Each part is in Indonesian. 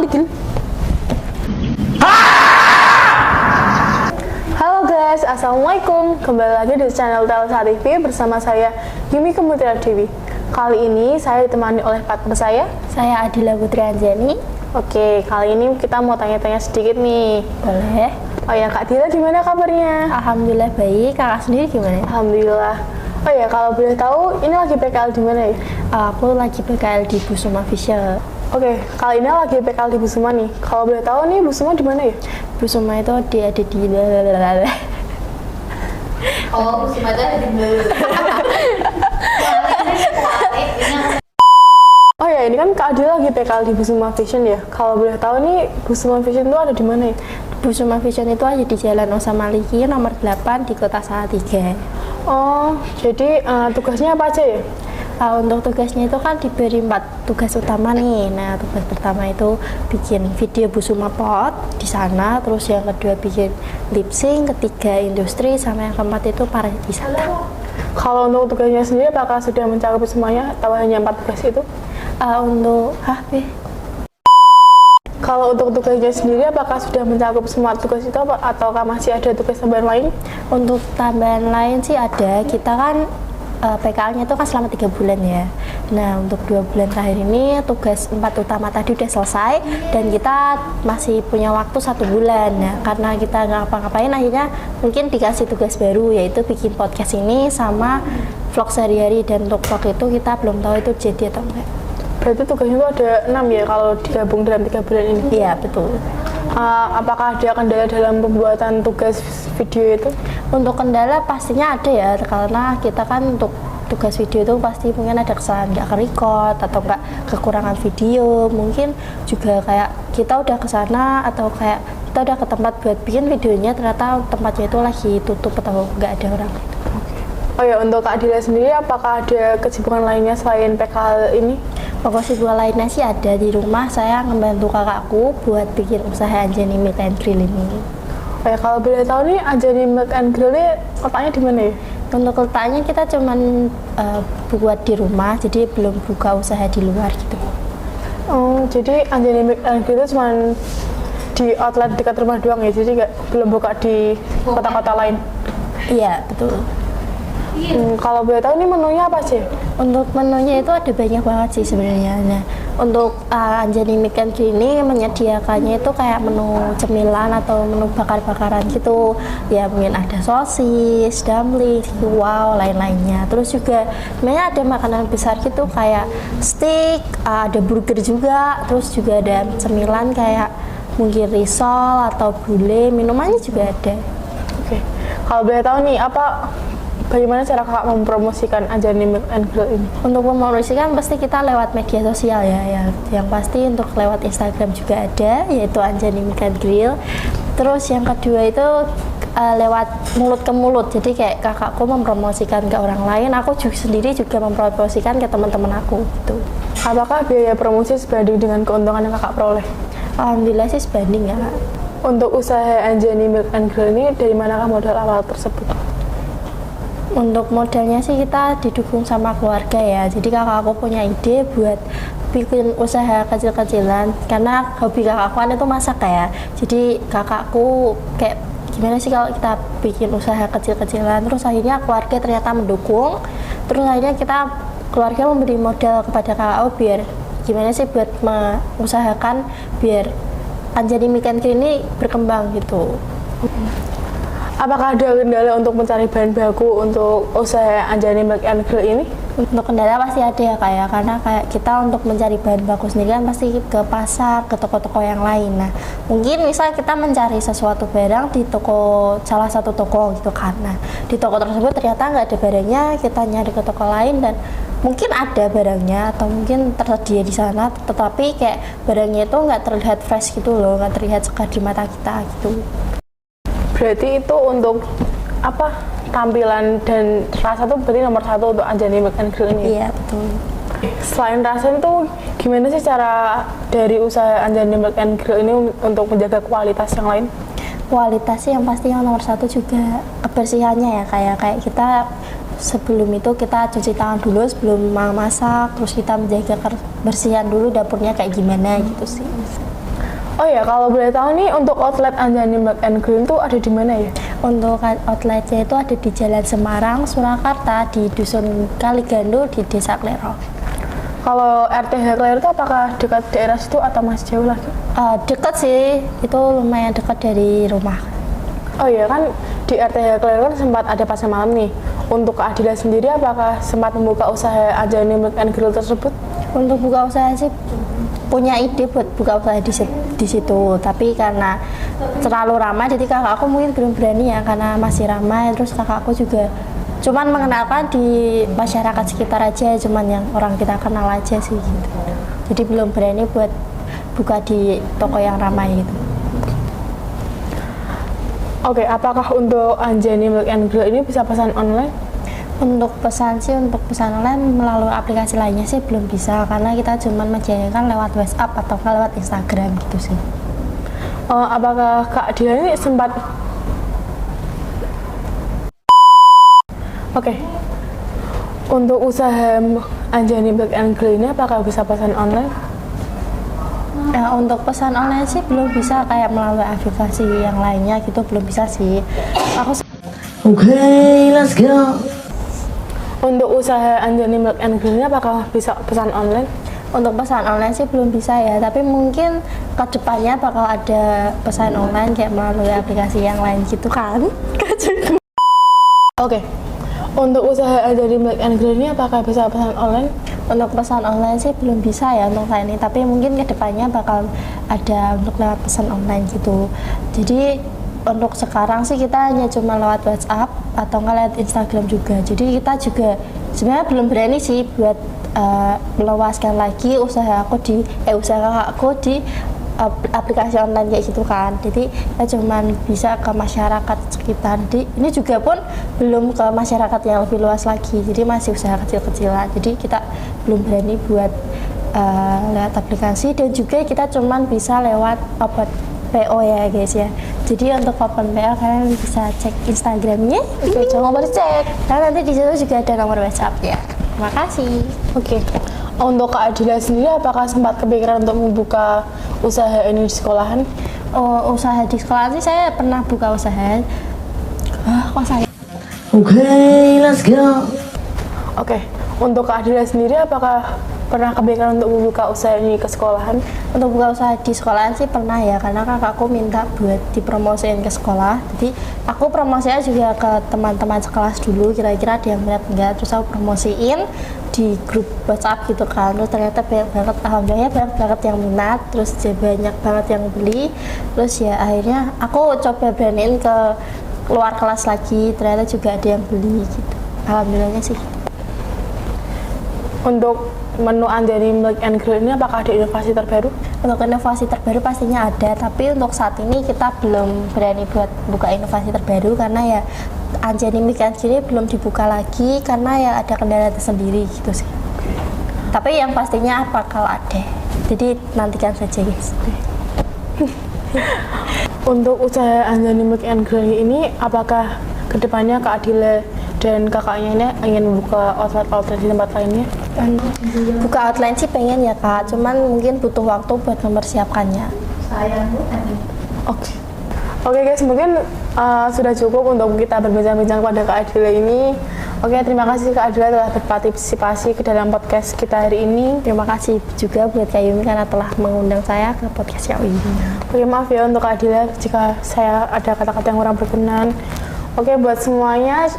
Ligil. Halo guys, assalamualaikum. Kembali lagi di channel Telsa TV bersama saya Yumi Kemutira Dewi. Kali ini saya ditemani oleh partner saya Adila Putri Anjani. Oke, kali ini kita mau tanya-tanya sedikit nih. Boleh. Oh ya, Kak Dila gimana kabarnya? Alhamdulillah baik. Kakak sendiri gimana? Alhamdulillah. Oh ya, kalau boleh tahu ini lagi PKL di mana ya? Aku lagi PKL di Busuma Official. Oke, kali ini lagi PKL di Busuma nih. Kalau boleh tahu nih Busuma di mana ya? Busuma itu ada di Oh, Busuma itu ada di Oh ya, ini kan Kak Adila lagi PKL di Busuma Fashion ya. Kalau boleh tahu nih Busuma Fashion itu ada di mana ya? Busuma Fashion itu ada di Jalan Osamaliki nomor 8 di Kota Salatiga. Oh, jadi tugasnya apa aja ya? Untuk tugasnya itu kan diberi 4 tugas utama nih. Nah, tugas pertama itu bikin video Busuma Pot di sana, terus yang kedua bikin lip sync, ketiga industri, sama yang keempat itu pariwisata. Kalau untuk tugasnya sendiri apakah sudah mencakup semuanya atau hanya 4 tugas itu? Kalau untuk tugasnya sendiri apakah sudah mencakup semua tugas itu ataukah masih ada tugas tambahan lain? Untuk tambahan lain sih ada. Kita kan PKL-nya itu kan selama 3 bulan ya. Nah, untuk 2 bulan terakhir ini tugas 4 utama tadi udah selesai dan kita masih punya waktu 1 bulan. Nah, karena kita nggak ngapa-ngapain akhirnya mungkin dikasih tugas baru, yaitu bikin podcast ini sama vlog sehari-hari. Dan untuk vlog itu kita belum tahu itu jadi atau enggak. Berarti tugasnya itu ada 6 ya kalau digabung dalam 3 bulan ini? Iya, betul. Apakah ada kendala dalam pembuatan tugas video itu? Untuk kendala pastinya ada ya, karena kita kan untuk tugas video itu pasti mungkin ada kesalahan nggak ke-record atau nggak kekurangan video, mungkin juga kayak kita udah ke sana atau kayak kita udah ke tempat buat bikin videonya ternyata tempatnya itu lagi tutup atau nggak ada orang. Oh ya, untuk Kak Dila sendiri apakah ada kesibukan lainnya selain PKL ini? Kesibukan lainnya sih ada di rumah, saya membantu kakakku buat bikin usaha Anjani Milk and Grill ini. Oh ya, kalau boleh tahu nih Anjani Milk and Grill ini letaknya di mana ya? Untuk letaknya kita cuman buat di rumah, jadi belum buka usaha di luar gitu. Oh, jadi Anjani Milk and Grill itu cuma di outlet dekat rumah doang ya, jadi belum buka di kota-kota lain? Iya, betul. Kalau boleh tahu nih menunya apa sih? Untuk menunya itu ada banyak banget sih sebenarnya. Nah, untuk Anjani Milk and Grill ini menyediakannya itu kayak menu cemilan atau menu bakar-bakaran gitu. Ya mungkin ada sosis, dumpling, wow, lain-lainnya. Terus juga sebenarnya ada makanan besar gitu kayak steak, ada burger juga. Terus juga ada cemilan kayak mungkin risol atau bule, minumannya juga ada. Oke. Kalau boleh tahu nih bagaimana cara kakak mempromosikan Anjani Milk and Grill ini? Untuk mempromosikan pasti kita lewat media sosial ya. Yang pasti untuk lewat Instagram juga ada, yaitu Anjani Milk and Grill. Terus yang kedua itu lewat mulut ke mulut. Jadi kayak kakakku mempromosikan ke orang lain, aku juga sendiri juga mempromosikan ke teman-teman aku gitu. Apakah biaya promosi sebanding dengan keuntungan yang kakak peroleh? Alhamdulillah sih sebanding ya, Kak. Untuk usaha Anjani Milk and Grill ini dari manakah modal awal tersebut? Untuk modalnya sih kita didukung sama keluarga ya. Jadi kakak aku punya ide buat bikin usaha kecil-kecilan karena hobi kakakku kan itu masak ya. Jadi kakakku kayak gimana sih kalau kita bikin usaha kecil-kecilan, terus akhirnya keluarga ternyata mendukung. Terus akhirnya keluarga memberi modal kepada kakakku biar gimana sih buat mengusahakan biar Anjani Milk and Grill ini berkembang gitu. Apakah ada kendala untuk mencari bahan baku untuk usaha Anjani Milk and Grill ini? Untuk kendala pasti ada ya karena kayak kita untuk mencari bahan baku sendiri kan pasti ke pasar, ke toko-toko yang lain. Nah, mungkin misal kita mencari sesuatu barang di salah satu toko gitu kan. Nah, di toko tersebut ternyata nggak ada barangnya, kita nyari ke toko lain dan mungkin ada barangnya atau mungkin tersedia di sana, tetapi kayak barangnya itu nggak terlihat fresh gitu loh, nggak terlihat segar di mata kita gitu. Berarti itu untuk tampilan dan rasa tuh berarti nomor 1 untuk Anjani Milk and Grill ini? Iya, betul. Selain rasa itu gimana sih cara dari usaha Anjani Milk and Grill ini untuk menjaga kualitas yang lain? Kualitas sih yang pasti yang nomor 1 juga kebersihannya ya, kayak kita sebelum itu kita cuci tangan dulu sebelum masak, terus kita menjaga kebersihan dulu dapurnya kayak gimana gitu sih. Oh ya, kalau boleh tahu nih untuk outlet Anjani Milk and Green tuh ada di mana ya? Untuk outletnya itu ada di Jalan Semarang, Surakarta, di Dusun Kaligando, di Desa Klero. Kalau RTH Klero itu apakah dekat daerah situ atau masih jauh lagi? Dekat sih, itu lumayan dekat dari rumah. Oh iya kan di RTH Klero kan sempat ada pasar malam nih. Untuk Kak Adila sendiri apakah sempat membuka usaha Anjani Milk and Grill tersebut? Untuk buka usaha sih punya ide buat buka usaha di situ, tapi karena terlalu ramai jadi kakak aku mungkin belum berani ya, karena masih ramai. Terus kakak aku juga cuman mengenalkan di masyarakat sekitar aja, cuman yang orang kita kenal aja sih gitu. Jadi belum berani buat buka di toko yang ramai gitu. Oke, apakah untuk Anjani Milk and Grill ini bisa pesan online? Untuk pesan online melalui aplikasi lainnya sih belum bisa, karena kita cuma menjalankan lewat WhatsApp atau lewat Instagram gitu sih. Apakah Kak Adila ini sempat untuk usaha Anjani Milk and Grill ini apakah bisa pesan online? Ya, untuk pesan online sih belum bisa, kayak melalui aplikasi yang lainnya gitu belum bisa sih. Let's go. Untuk usaha Anjani Milk and Grill ini apakah bisa pesan online? Untuk pesan online sih belum bisa ya, tapi mungkin kedepannya bakal ada pesan online kayak melalui aplikasi yang lain gitu kan. Oke. Untuk usaha Anjani Milk and Grill ini apakah bisa pesan online? Untuk pesan online sih belum bisa ya untuk saat ini, tapi mungkin kedepannya bakal ada untuk lewat pesan online gitu. Jadi untuk sekarang sih kita hanya cuma lewat WhatsApp atau nggak lewat Instagram juga. Jadi kita juga sebenarnya belum berani sih buat meluaskan lagi usaha aku di aplikasi online kayak gitu kan. Jadi kita cuma bisa ke masyarakat sekitar. Jadi ini juga pun belum ke masyarakat yang lebih luas lagi. Jadi masih usaha kecil-kecilan. Jadi kita belum berani buat lewat aplikasi, dan juga kita cuma bisa lewat open PO ya guys ya. Jadi untuk open PO kalian bisa cek Instagramnya. Oke, jangan lupa dicek. Karena nanti di situ juga ada nomor WhatsApp ya. Terima kasih. Oke. Untuk Kak Adila sendiri apakah sempat kepikiran untuk membuka usaha ini di sekolahan? Oh, usaha di sekolah sih saya pernah buka usaha. Kok saya? Let's go. Oke. Untuk Kak Adila sendiri apakah pernah kepikiran untuk membuka usaha ini ke sekolahan? Untuk buka usaha di sekolahan sih pernah ya, karena kakakku minta buat dipromosiin ke sekolah. Jadi aku promosinya juga ke teman-teman sekelas dulu, kira-kira ada yang minat enggak. Terus aku promosiin di grup WhatsApp gitu kan. Terus ternyata banyak banget, alhamdulillah banyak banget yang minat. Terus banyak banget yang beli. Terus ya akhirnya aku coba beraniin ke luar kelas lagi, ternyata juga ada yang beli gitu. Alhamdulillahnya sih. Untuk menu Anjani Milk and Grill ini apakah ada inovasi terbaru? Untuk inovasi terbaru pastinya ada, tapi untuk saat ini kita belum berani buat buka inovasi terbaru karena ya Anjani Milk and Grill belum dibuka lagi karena ya ada kendala tersendiri gitu sih. Tapi yang pastinya bakal ada, jadi nantikan saja guys. Untuk usaha Anjani Milk and Grill ini apakah kedepannya Kak Adila dan kakaknya ini ingin membuka outlet di tempat lainnya? Buka outlet sih pengen ya kak, cuman mungkin butuh waktu buat mempersiapkannya. Oke guys, mungkin sudah cukup untuk kita berbincang-bincang pada Kak Adila ini. Oke, terima kasih Kak Adila telah berpartisipasi ke dalam podcast kita hari ini. Terima kasih juga buat Kak Yumi karena telah mengundang saya ke podcast Kak Yumi. Oke, maaf ya untuk Kak Adila jika saya ada kata-kata yang kurang berkenan. Oke, buat semuanya,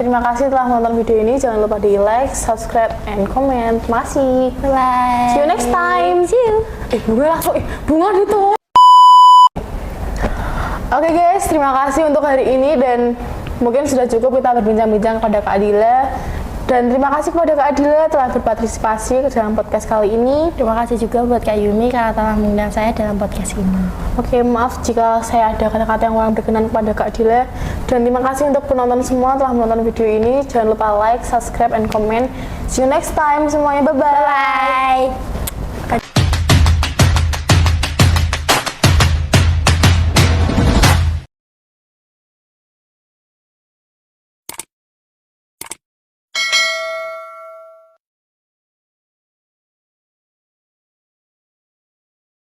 terima kasih telah menonton video ini. Jangan lupa di like, subscribe, and comment. Terima kasih. Bye. See you next time. See you. Bunga itu. Oke guys, terima kasih untuk hari ini dan mungkin sudah cukup kita berbincang-bincang pada Kak Adila. Dan terima kasih kepada Kak Adila telah berpartisipasi ke dalam podcast kali ini. Terima kasih juga buat Kak Yumi karena telah mengundang saya dalam podcast ini. Oke, maaf jika saya ada kata-kata yang kurang berkenan kepada Kak Adila. Dan terima kasih untuk penonton semua telah menonton video ini. Jangan lupa like, subscribe, and comment. See you next time semuanya. Bye-bye. Bye.